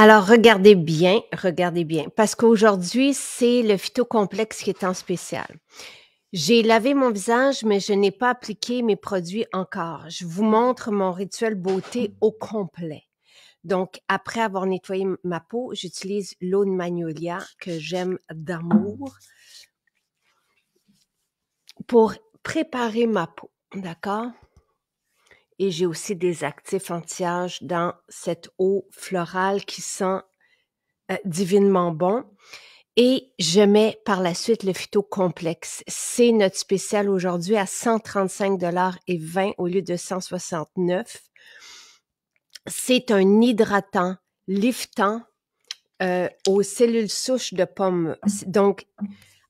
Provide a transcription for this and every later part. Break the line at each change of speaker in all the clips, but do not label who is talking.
Alors, regardez bien, parce qu'aujourd'hui, c'est le phytocomplexe qui est en spécial. J'ai lavé mon visage, mais je n'ai pas appliqué mes produits encore. Je vous montre mon rituel beauté au complet. Donc, après avoir nettoyé ma peau, j'utilise l'eau de magnolia que j'aime d'amour pour préparer ma peau, d'accord? Et j'ai aussi des actifs anti-âge dans cette eau florale qui sent divinement bon. Et je mets par la suite le phytocomplexe. C'est notre spécial aujourd'hui à 135,20 $ au lieu de 169. C'est un hydratant liftant aux cellules souches de pommes. Donc,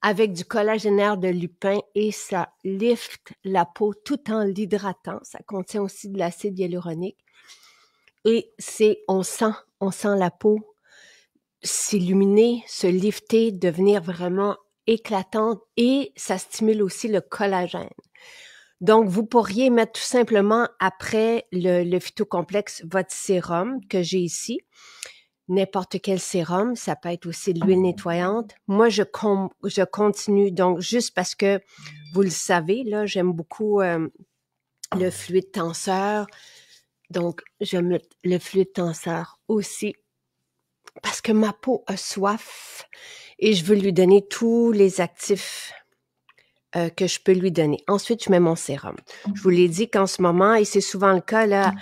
avec du collagénaire de lupin et ça lifte la peau tout en l'hydratant. Ça contient aussi de l'acide hyaluronique. Et on sent la peau s'illuminer, se lifter, devenir vraiment éclatante et ça stimule aussi le collagène. Donc, vous pourriez mettre tout simplement après le phytocomplexe votre sérum que j'ai ici. N'importe quel sérum, ça peut être aussi de l'huile nettoyante. Moi, je continue, donc juste parce que vous le savez, là, j'aime beaucoup le fluide tenseur. Donc, je mets le fluide tenseur aussi parce que ma peau a soif et je veux lui donner tous les actifs que je peux lui donner. Ensuite, je mets mon sérum. Je vous l'ai dit qu'en ce moment, et c'est souvent le cas là,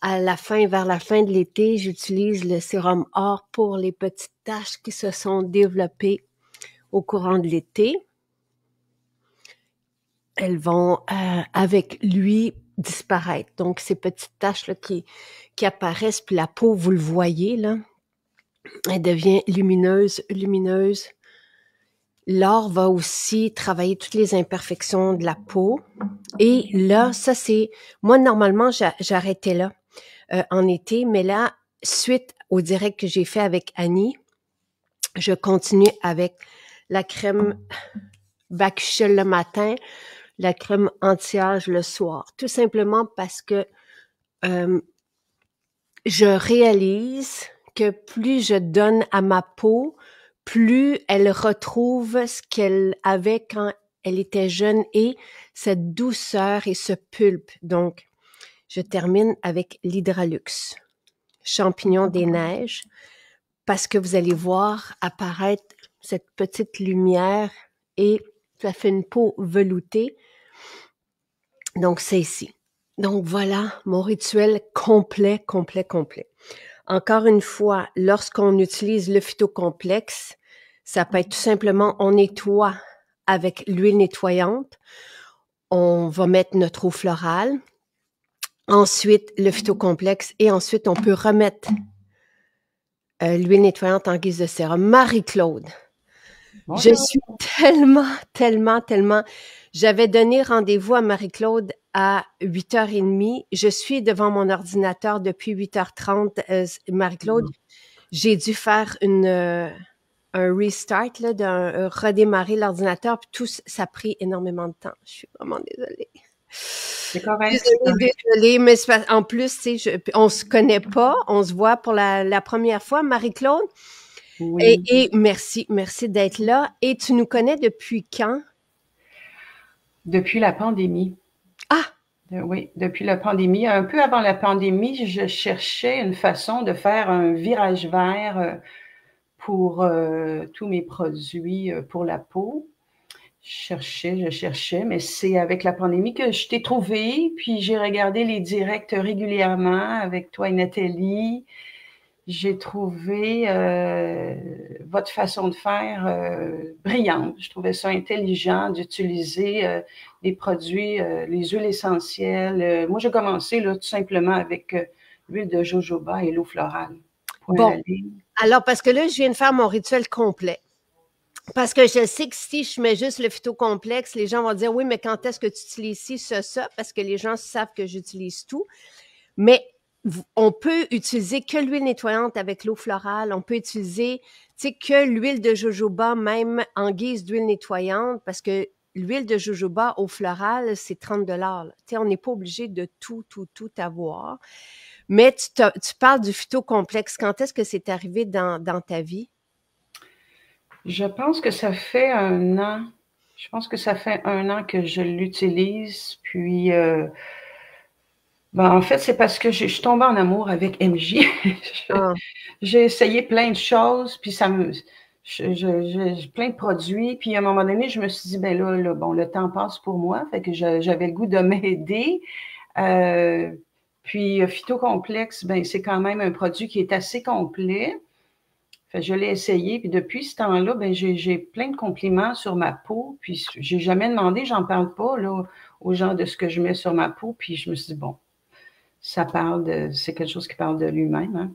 vers la fin de l'été, j'utilise le sérum or pour les petites taches qui se sont développées au courant de l'été. Elles vont, avec lui, disparaître. Donc, ces petites taches là qui apparaissent, puis la peau, vous le voyez, là, elle devient lumineuse. L'or va aussi travailler toutes les imperfections de la peau. Et là, ça c'est... Moi, normalement, j'arrêtais là en été, mais là, suite au direct que j'ai fait avec Annie, je continue avec la crème Bakuchiol le matin, la crème anti-âge le soir. Tout simplement parce que je réalise que plus je donne à ma peau, plus elle retrouve ce qu'elle avait quand elle était jeune et cette douceur et ce pulpe. Donc, je termine avec l'Hydraluxe, champignon des neiges, parce que vous allez voir apparaître cette petite lumière et ça fait une peau veloutée. Donc, c'est ici. Donc, voilà mon rituel complet. Encore une fois, lorsqu'on utilise le phytocomplexe, ça peut être tout simplement, on nettoie avec l'huile nettoyante, on va mettre notre eau florale, ensuite le phytocomplexe et ensuite on peut remettre l'huile nettoyante en guise de sérum. Marie-Claude, je suis tellement... J'avais donné rendez-vous à Marie-Claude à 8h30. Je suis devant mon ordinateur depuis 8h30. Marie-Claude, j'ai dû faire un restart, là, redémarrer l'ordinateur, puis tout ça a pris énormément de temps. Je suis vraiment désolée.
C'est correct.
Désolée, mais en plus, tu sais, on se connaît pas, on se voit pour la première fois, Marie-Claude.
Oui.
Et merci d'être là. Et tu nous connais depuis quand?
Depuis la pandémie.
Ah!
Oui, depuis la pandémie. Un peu avant la pandémie, je cherchais une façon de faire un virage vert pour tous mes produits pour la peau. Je cherchais, mais c'est avec la pandémie que je t'ai trouvé, puis j'ai regardé les directs régulièrement avec toi et Nathalie. J'ai trouvé votre façon de faire brillante. Je trouvais ça intelligent d'utiliser des produits, les huiles essentielles. Moi, j'ai commencé là, tout simplement avec l'huile de jojoba et l'eau florale.
Bon, alors parce que là, je viens de faire mon rituel complet. Parce que je sais que si je mets juste le phytocomplexe, les gens vont dire, oui, mais quand est-ce que tu utilises ci, ça? Parce que les gens savent que j'utilise tout. Mais on peut utiliser que l'huile nettoyante avec l'eau florale. On peut utiliser, tu sais, que l'huile de jojoba même en guise d'huile nettoyante parce que l'huile de jojoba au floral, c'est 30 $. Tu sais, on n'est pas obligé de tout avoir. Mais tu parles du phytocomplexe. Quand est-ce que c'est arrivé dans ta vie?
Je pense que ça fait 1 an. Je pense que ça fait 1 an que je l'utilise. Puis, ben, en fait, c'est parce que je suis tombée en amour avec MJ.
Ah,
J'ai essayé plein de choses, puis plein de produits. Puis à un moment donné, je me suis dit, ben là, bon, le temps passe pour moi. Fait que j'avais le goût de m'aider. Euh, Puis Phytocomplexe, ben c'est quand même un produit qui est assez complet. Fait que je l'ai essayé, puis depuis ce temps-là, ben j'ai plein de compliments sur ma peau. Puis j'ai jamais demandé, j'en parle pas là aux gens de ce que je mets sur ma peau. Puis je me suis dit bon, c'est quelque chose qui parle de lui-même. Hein.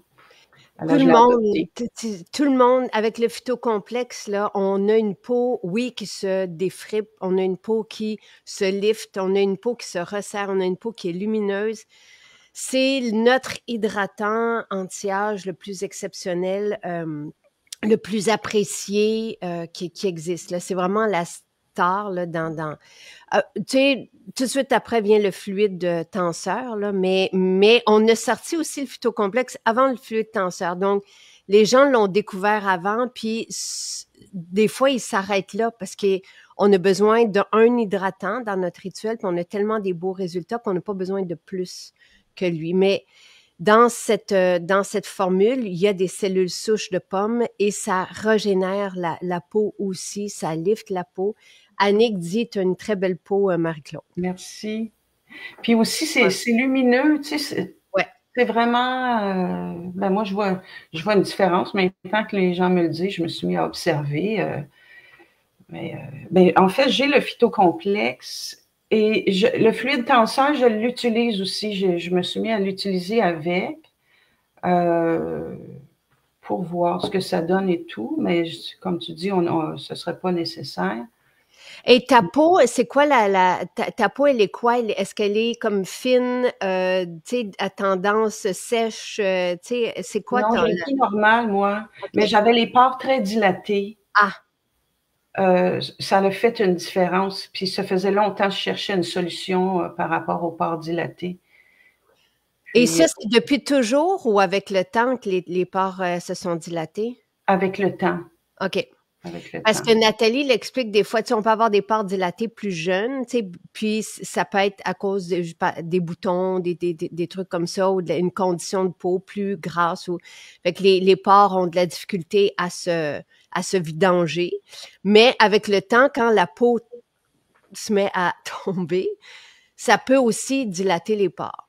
tout
Alors je
le
l'ai
monde,
adopté.
tout le monde, avec le phytocomplexe, là, on a une peau, oui, qui se défripe, on a une peau qui se lift, on a une peau qui se resserre, on a une peau qui est lumineuse. C'est notre hydratant anti-âge le plus exceptionnel, le plus apprécié qui existe. Là. C'est vraiment la star là, tu sais, tout de suite après vient le fluide tenseur, là, mais on a sorti aussi le phytocomplexe avant le fluide tenseur. Donc, les gens l'ont découvert avant, puis des fois, ils s'arrêtent là parce qu'on a besoin d'un hydratant dans notre rituel, puis on a tellement des beaux résultats qu'on n'a pas besoin de plus que lui. Mais dans cette formule, il y a des cellules souches de pommes et ça régénère la peau aussi, ça lifte la peau. Annick dit, tu as une très belle peau, Marie-Claude.
Merci. Puis aussi,
Ouais.
c'est lumineux, tu sais,
Ouais.
c'est vraiment, ben moi, je vois une différence. Maintenant que les gens me le disent, je me suis mis à observer. Ben, en fait, j'ai le phytocomplexe et le fluide tenseur, je l'utilise aussi. Je me suis mis à l'utiliser avec euh, pour voir ce que ça donne et tout. Mais comme tu dis, ce serait pas nécessaire.
Et ta peau, c'est quoi ta peau, elle est quoi? Est-ce qu'elle est comme fine, tu sais, à tendance sèche, tu sais, c'est quoi
Non, j'ai une peau normale, moi, mais
OK.
j'avais les pores très dilatés.
Ah,
Ça a fait une différence. Puis ça faisait longtemps que je cherchais une solution par rapport aux pores dilatés.
et
Puis
ça, c'est depuis toujours ou avec le temps que les pores se sont dilatés?
avec le temps,
OK.
avec le
Parce
temps.
que Nathalie l'explique des fois, tu sais, on peut avoir des pores dilatés plus jeunes, tu sais, puis ça peut être à cause des boutons, des trucs comme ça, ou une condition de peau plus grasse. Fait que les pores ont de la difficulté à se vidanger. Mais avec le temps, quand la peau se met à tomber, ça peut aussi dilater les pores.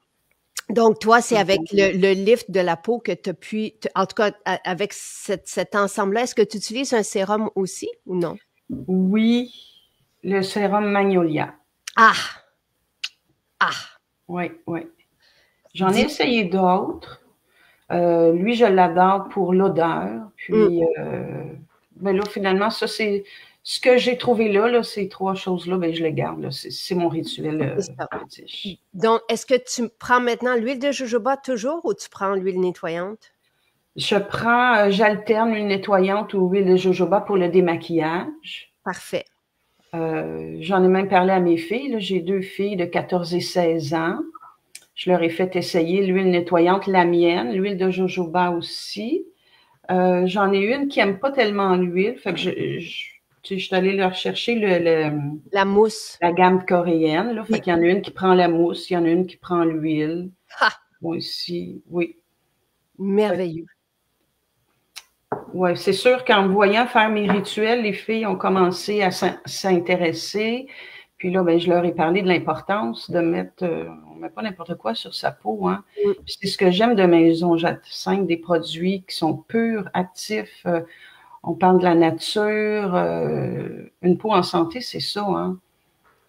Donc, toi, c'est avec le lift de la peau que tu as pu, en tout cas, avec cet ensemble-là, est-ce que tu utilises un sérum aussi ou non?
Oui, le sérum Magnolia.
Ah! Ah!
Oui, oui. J'en ai
Dis,
essayé d'autres. Lui, je l'adore pour l'odeur.
hum,
Puis, ben là, finalement, ça, c'est ce que j'ai trouvé là, ces trois choses-là, ben, je les garde. Là. C'est mon rituel
c'est ça.
fétiche.
Donc, est-ce que tu prends maintenant l'huile de jojoba toujours ou tu prends l'huile nettoyante?
J'alterne l'huile nettoyante ou l'huile de jojoba pour le démaquillage.
Parfait.
J'en ai même parlé à mes filles. Là. J'ai 2 filles de 14 et 16 ans. Je leur ai fait essayer l'huile nettoyante, la mienne, l'huile de jojoba aussi. J'en ai une qui aime pas tellement l'huile, fait que je suis allée leur chercher
La mousse.
la gamme coréenne. Là, fait
Oui.
qu'il y en a une qui prend la mousse, il y en a une qui prend l'huile.
Ha!
Moi aussi, oui.
Merveilleux.
Ouais, c'est sûr qu'en me voyant faire mes rituels, les filles ont commencé à s'intéresser. Puis là, ben, je leur ai parlé de l'importance de mettre, on met pas n'importe quoi sur sa peau, hein.
Hum.
Puis c'est ce que j'aime de Maison Jacques 5, des produits qui sont purs, actifs. On parle de la nature. Une peau en santé, c'est ça, hein.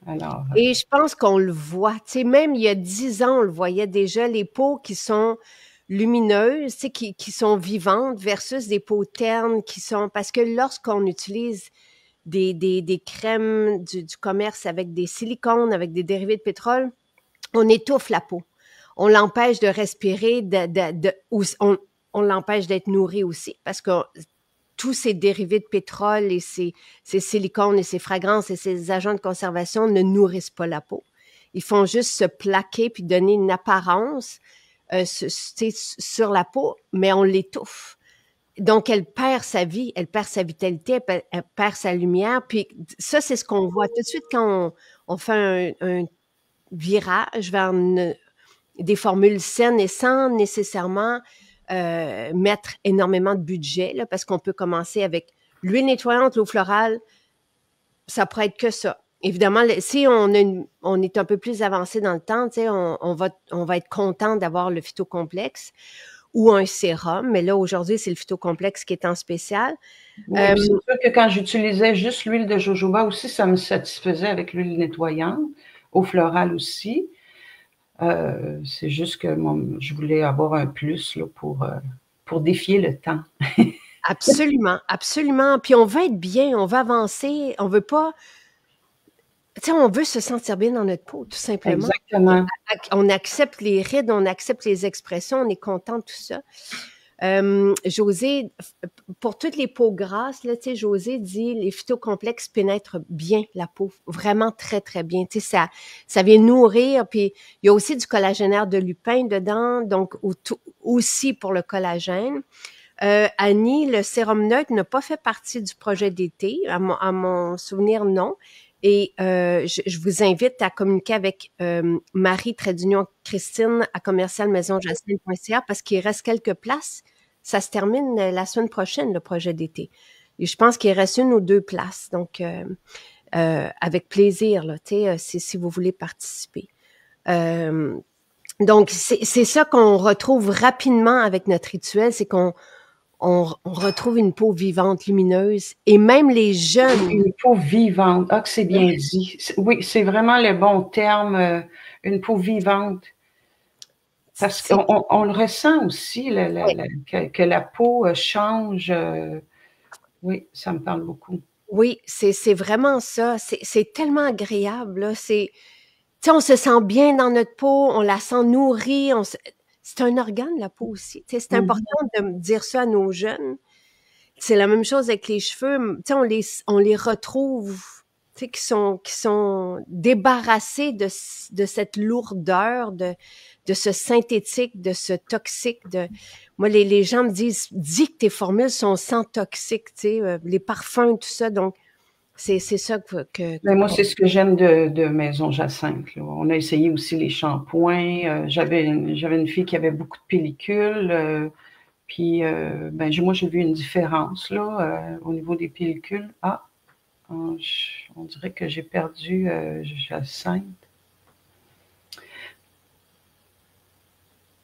Alors,
Et je pense qu'on le voit. Tu sais, même il y a 10 ans, on le voyait déjà, les peaux qui sont lumineuses, tu sais, qui sont vivantes versus des peaux ternes qui sont... Parce que lorsqu'on utilise des crèmes du commerce avec des silicones, avec des dérivés de pétrole, on étouffe la peau. On l'empêche de respirer, on l'empêche d'être nourri aussi parce que tous ces dérivés de pétrole et ces silicones et ces fragrances et ces agents de conservation ne nourrissent pas la peau. Ils font juste se plaquer puis donner une apparence sur la peau, mais on l'étouffe. Donc, elle perd sa vie, elle perd sa vitalité, elle perd sa lumière. Puis ça, c'est ce qu'on voit tout de suite quand on fait un virage vers des formules saines et sans nécessairement mettre énormément de budget, là, parce qu'on peut commencer avec l'huile nettoyante, l'eau florale, ça pourrait être que ça. Évidemment, si on est un peu plus avancé dans le temps, on va être content d'avoir le phytocomplexe ou un sérum, mais là, aujourd'hui, c'est le phytocomplexe qui est en spécial.
Oui, c'est sûr que quand j'utilisais juste l'huile de jojoba aussi, ça me satisfaisait avec l'huile nettoyante, eau florale aussi. C'est juste que je voulais avoir un plus là, pour défier le temps.
Absolument, absolument. Puis on veut être bien, on veut avancer, on veut pas... Tu sais, on veut se sentir bien dans notre peau, tout simplement.
Exactement.
On accepte les rides, on accepte les expressions, on est content de tout ça. José, pour toutes les peaux grasses, là, tu sais, José dit les phytocomplexes pénètrent bien la peau, vraiment très, très bien. Tu sais, ça vient nourrir, puis il y a aussi du collagénaire de lupin dedans, donc aussi pour le collagène. Annie, le sérum neutre n'a pas fait partie du projet d'été, à mon souvenir, non. Et je vous invite à communiquer avec Marie-Christine à commercialmaisonjacinthe.ca parce qu'il reste quelques places. Ça se termine la semaine prochaine, le projet d'été. Et je pense qu'il reste 1 ou 2 places. Donc, avec plaisir, là, si vous voulez participer. Donc, c'est ça qu'on retrouve rapidement avec notre rituel, c'est qu'on retrouve une peau vivante, lumineuse, et même les jeunes.
Une peau vivante. Ah, que c'est bien dit. Oui, c'est vraiment le bon terme, une peau vivante. Parce qu'on le ressent aussi, que la peau change. Oui, ça me parle beaucoup.
Oui, c'est vraiment ça. C'est tellement agréable, là. On se sent bien dans notre peau, on la sent nourrie. C'est un organe, la peau aussi. C'est important de dire ça à nos jeunes. C'est la même chose avec les cheveux. On les retrouve, qui sont débarrassés de cette lourdeur, de ce synthétique, de ce toxique. Moi, les gens me disent, dis que tes formules sont sans toxique, les parfums, tout ça. Donc, c'est ça
Mais moi, c'est ce que j'aime de Maison Jacinthe. Là. On a essayé aussi les shampoings. J'avais une fille qui avait beaucoup de pellicules. Puis, moi, j'ai vu une différence là, au niveau des pellicules. Ah, on dirait que j'ai perdu Jacinthe.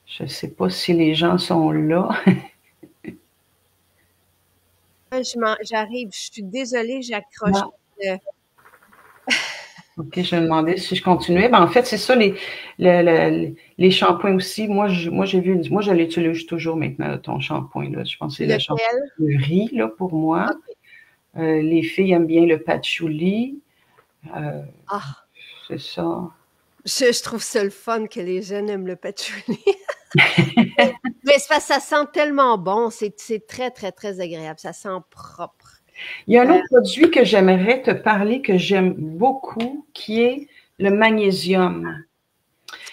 Je ne sais pas si les gens sont là.
J'arrive, je suis désolée, j'accroche.
OK, je me demandais si je continuais. En fait, c'est ça, les shampoings aussi. Moi, je l'utilise toujours maintenant, ton shampoing. Là. Je pense que c'est le shampoing de riz là, pour moi. Okay. Les filles aiment bien le patchouli. C'est ça.
Je trouve ça le fun que les jeunes aiment le patchouli. Mais ça sent tellement bon. C'est très, très, très agréable. Ça sent propre.
Il y a un autre produit que j'aimerais te parler, que j'aime beaucoup, qui est le magnésium.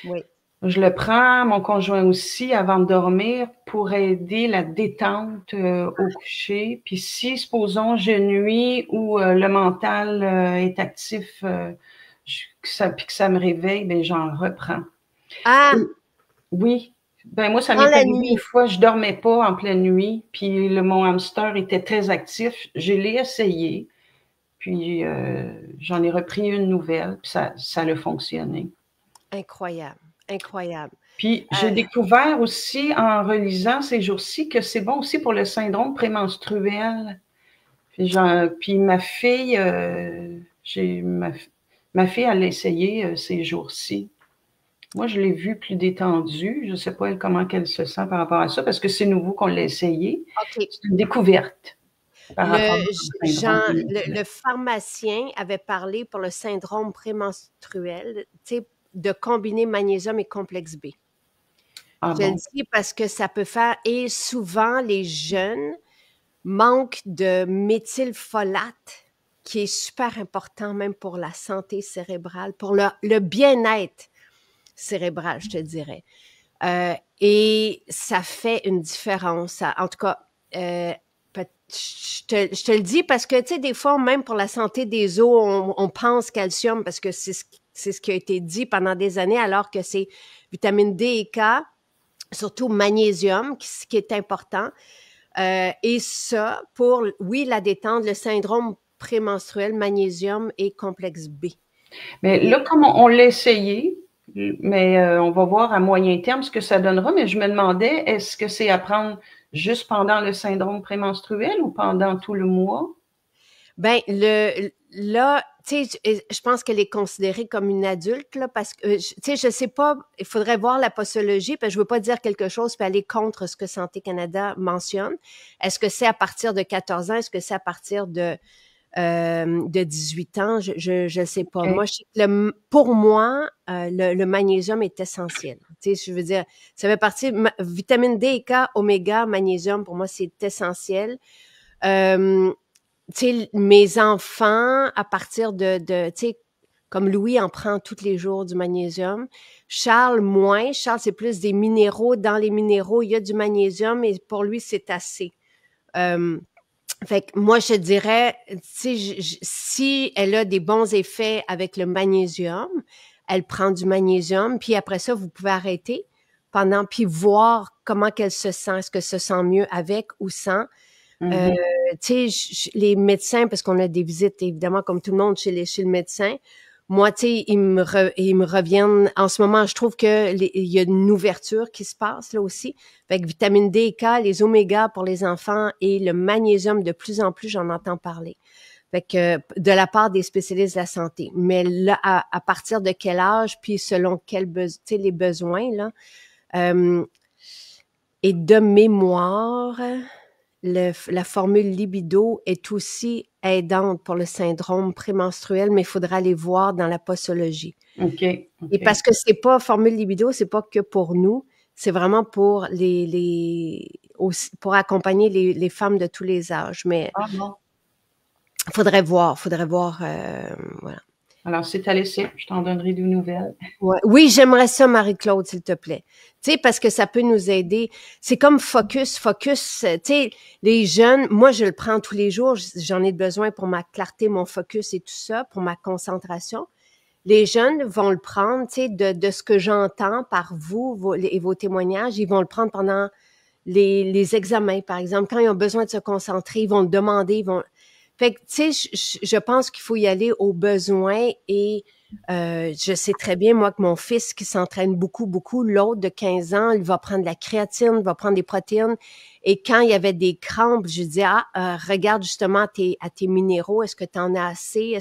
Oui.
Je le prends, mon conjoint aussi, avant de dormir, pour aider la détente au coucher. Puis si, supposons, je nuis ou le mental est actif, puis que ça me réveille, ben j'en reprends.
Ah!
Oui. Ben moi, ça m'est arrivé une fois, je dormais pas en pleine nuit, puis mon hamster était très actif. Je l'ai essayé, puis j'en ai repris une nouvelle, puis ça a fonctionné.
Incroyable, incroyable.
Puis j'ai découvert aussi en relisant ces jours-ci que c'est bon aussi pour le syndrome prémenstruel. Puis ma fille, ma fille, elle l'a essayé ces jours-ci. Moi, je l'ai vue plus détendue. Je ne sais pas comment elle se sent par rapport à ça, parce que c'est nouveau qu'on l'a essayé.
Okay.
C'est une découverte.
Le pharmacien avait parlé pour le syndrome prémenstruel, de combiner magnésium et complexe B. Je le dis parce que ça peut faire, et souvent les jeunes manque de méthylfolate, qui est super important même pour la santé cérébrale, pour le bien-être cérébral, je te dirais. Et ça fait une différence. En tout cas, je te le dis parce que, tu sais, des fois, même pour la santé des os, on pense calcium parce que c'est ce qui a été dit pendant des années, alors que c'est vitamine D et K, surtout magnésium, qui est important. Et ça, pour, oui, la détente, le syndrome prémenstruel, magnésium et complexe B.
Mais là, comme on l'a essayé, mais on va voir à moyen terme ce que ça donnera. Mais je me demandais, est-ce que c'est à prendre juste pendant le syndrome prémenstruel ou pendant tout le mois?
Ben, là, tu sais, je pense qu'elle est considérée comme une adulte, là, parce que, tu sais, je sais pas, il faudrait voir la posologie, parce que je veux pas dire quelque chose puis aller contre ce que Santé Canada mentionne. Est-ce que c'est à partir de 14 ans? Est-ce que c'est à partir de 18 ans? Je sais pas.
Okay.
Moi, je sais que pour moi, le magnésium est essentiel. Tu sais, je veux dire, ça fait partie, vitamine D et K, oméga, magnésium, pour moi, c'est essentiel. Tu sais, mes enfants, à partir tu sais, comme Louis en prend tous les jours du magnésium. Charles, moins. Charles, c'est plus des minéraux. Dans les minéraux, il y a du magnésium et pour lui, c'est assez. Fait que moi, je dirais, tu sais, si elle a des bons effets avec le magnésium, elle prend du magnésium, puis après ça, vous pouvez arrêter puis voir comment qu'elle se sent. Est-ce que se sent mieux avec ou sans?
Mm-hmm.
Tu sais, les médecins, parce qu'on a des visites, évidemment, comme tout le monde, chez le médecin, moi, tu sais, ils me reviennent. En ce moment, je trouve que il y a une ouverture qui se passe là aussi. Fait que vitamine D et K, les omégas pour les enfants et le magnésium, de plus en plus, j'en entends parler. Fait que de la part des spécialistes de la santé. Mais là, à partir de quel âge, puis selon les besoins, là. Et de mémoire, la formule libido est aussi aidante pour le syndrome prémenstruel, mais il faudra aller voir dans la posologie.
OK.
Et parce que c'est pas formule libido, c'est pas que pour nous, c'est vraiment pour aussi, pour accompagner les femmes de tous les âges. Mais
Ah bon.
faudrait voir, voilà.
Alors, c'est à l'essai. Je t'en donnerai des nouvelles.
Ouais. Oui, j'aimerais ça, Marie-Claude, s'il te plaît. Tu sais, parce que ça peut nous aider. C'est comme Focus, tu sais, les jeunes, moi, je le prends tous les jours. J'en ai besoin pour ma clarté, mon focus et tout ça, pour ma concentration. Les jeunes vont le prendre, tu sais, de ce que j'entends par vous et vos témoignages, ils vont le prendre pendant les examens, par exemple. Quand ils ont besoin de se concentrer, ils vont le demander, Fait que, tu sais, je pense qu'il faut y aller aux besoins et je sais très bien, moi, que mon fils qui s'entraîne beaucoup, beaucoup, l'autre de 15 ans, il va prendre de la créatine, il va prendre des protéines. Et quand il y avait des crampes, je dis, regarde justement à tes minéraux, est-ce que tu en as assez?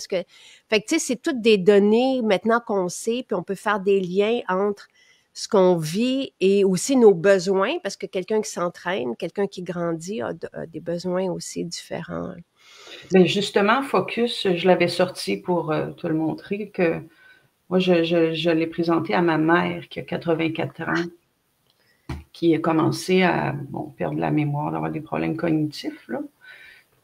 Fait que, tu sais, c'est toutes des données maintenant qu'on sait, puis on peut faire des liens entre ce qu'on vit et aussi nos besoins, parce que quelqu'un qui s'entraîne, quelqu'un qui grandit a des besoins aussi différents.
Mais justement, Focus, je l'avais sorti pour te le montrer que moi, je l'ai présenté à ma mère qui a 84 ans, qui a commencé à perdre la mémoire, d'avoir des problèmes cognitifs, là.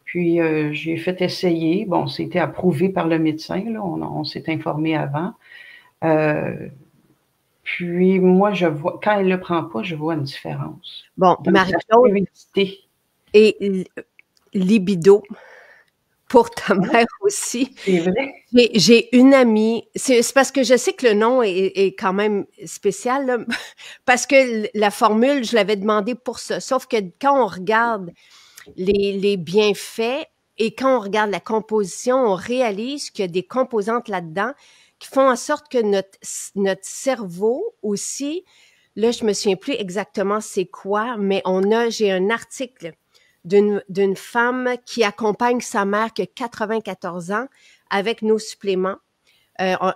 Puis, j'ai fait essayer. Bon, c'était approuvé par le médecin, là. On s'est informé avant. Puis, moi, je vois, quand elle ne le prend pas, je vois une différence.
Bon, Marie-Claude, et libido pour ta mère aussi.
C'est vrai.
J'ai une amie, c'est parce que je sais que le nom est quand même spécial, là, parce que la formule, je l'avais demandé pour ça. Sauf que quand on regarde les bienfaits et quand on regarde la composition, on réalise qu'il y a des composantes là-dedans qui font en sorte que notre cerveau aussi, là, je me souviens plus exactement c'est quoi, mais j'ai un article d'une femme qui accompagne sa mère qui a 94 ans avec nos suppléments.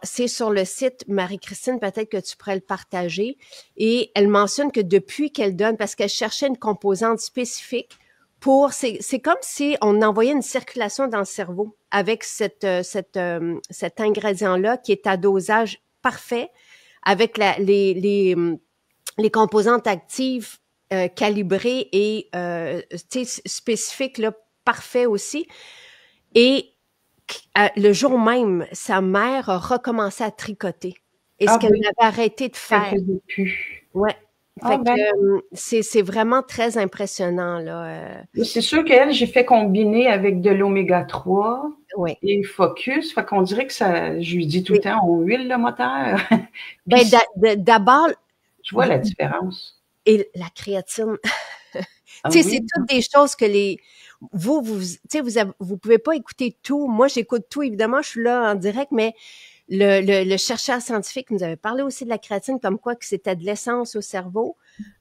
C'est sur le site, Marie-Christine, peut-être que tu pourrais le partager. Et elle mentionne que depuis qu'elle donne, parce qu'elle cherchait une composante spécifique c'est comme si on envoyait une circulation dans le cerveau avec cet ingrédient-là qui est à dosage parfait avec les composantes actives calibré et spécifique, là, parfait aussi. Et le jour même, sa mère a recommencé à tricoter. Et ce qu'elle avait arrêté de faire.
Elle faisait plus.
Ouais. Fait que c'est vraiment très impressionnant, là.
C'est sûr qu'elle, j'ai fait combiner avec de l'oméga 3 et Focus. Fait qu'on dirait que ça, je lui dis tout le temps, on huile le moteur.
Ben, d'abord.
Je vois la différence.
Et la créatine. Tu sais, c'est toutes des choses que vous pouvez pas écouter tout. Moi, j'écoute tout. Évidemment, je suis là en direct, mais le chercheur scientifique nous avait parlé aussi de la créatine, comme quoi que c'était de l'essence au cerveau.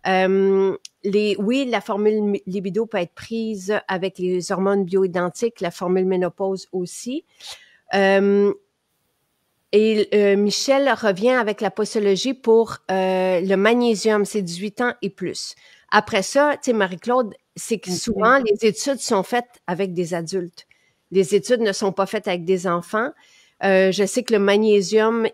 Oui, la formule libido peut être prise avec les hormones bioidentiques, la formule ménopause aussi. Michel revient avec la posologie pour le magnésium, c'est 18 ans et plus. Après ça, tu sais, Marie-Claude, c'est que souvent, les études sont faites avec des adultes. Les études ne sont pas faites avec des enfants. Je sais que le magnésium,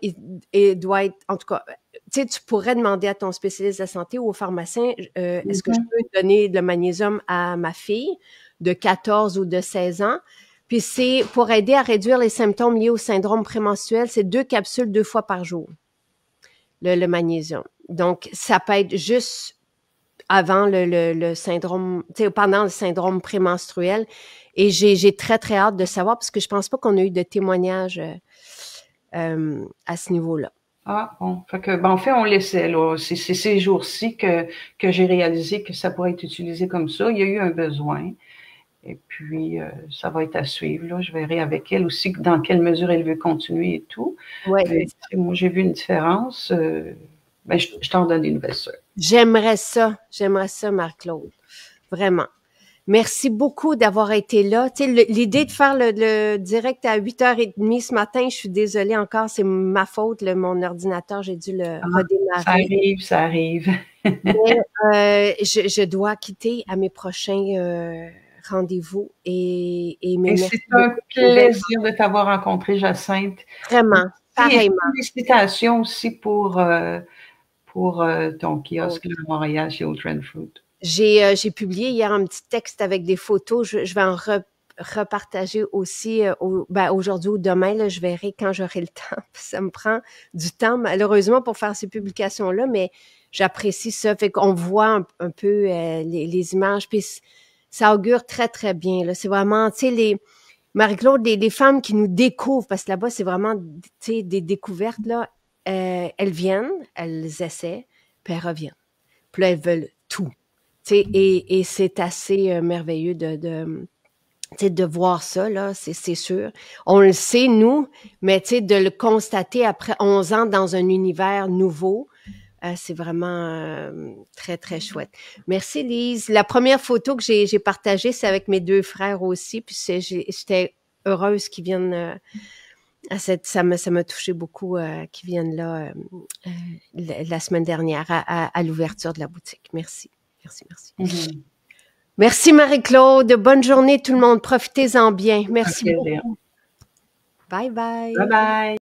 il doit être, en tout cas, tu sais, tu pourrais demander à ton spécialiste de la santé ou au pharmacien, est-ce que je peux donner le magnésium à ma fille de 14 ou de 16 ans? Puis c'est pour aider à réduire les symptômes liés au syndrome prémenstruel, c'est 2 capsules 2 fois par jour, le magnésium. Donc, ça peut être juste avant le syndrome, tu sais, pendant le syndrome prémenstruel. Et j'ai très, très hâte de savoir parce que je pense pas qu'on a eu de témoignages à ce niveau-là.
Ah, bon. Fait que, en fait, on laissait, là. C'est ces jours-ci que j'ai réalisé que ça pourrait être utilisé comme ça. Il y a eu un besoin. Et puis, ça va être à suivre, là. Je verrai avec elle aussi dans quelle mesure elle veut continuer et tout.
Ouais.
Mais, moi, j'ai vu une différence. Je t'en donne des nouvelles sûres.
J'aimerais ça, Marc-Claude. Vraiment. Merci beaucoup d'avoir été là. Tu sais, l'idée de faire le direct à 8h30 ce matin, je suis désolée encore, c'est ma faute. Mon ordinateur, j'ai dû le redémarrer.
Ça arrive.
Mais je dois quitter à mes prochains rendez-vous. Et
c'est un plaisir de t'avoir rencontré, Jacinthe.
Vraiment, pareillement.
Félicitations aussi pour ton kiosque à Montréal chez Old Trend Fruit.
J'ai publié hier un petit texte avec des photos. Je vais en repartager aussi aujourd'hui ou demain. Là, je verrai quand j'aurai le temps. Ça me prend du temps, malheureusement, pour faire ces publications-là, mais j'apprécie ça. Fait qu'on voit un peu les images. Puis ça augure très, très bien. Là. C'est vraiment, tu sais, Marie-Claude, les femmes qui nous découvrent, parce que là-bas, c'est vraiment, tu sais, des découvertes, là. Elles viennent, elles essaient, puis elles reviennent. Puis là, elles veulent tout. Et c'est assez merveilleux de voir ça, là, c'est sûr. On le sait, nous, mais de le constater après 11 ans dans un univers nouveau, c'est vraiment très, très chouette. Merci, Lise. La première photo que j'ai partagée, c'est avec mes 2 frères aussi, puis j'étais heureuse qu'ils viennent... ça m'a touché beaucoup qu'ils viennent là la semaine dernière à l'ouverture de la boutique. Merci. Mm-hmm. Merci Marie-Claude. Bonne journée tout le monde. Profitez-en bien. Merci beaucoup. Bye bye.
Bye bye.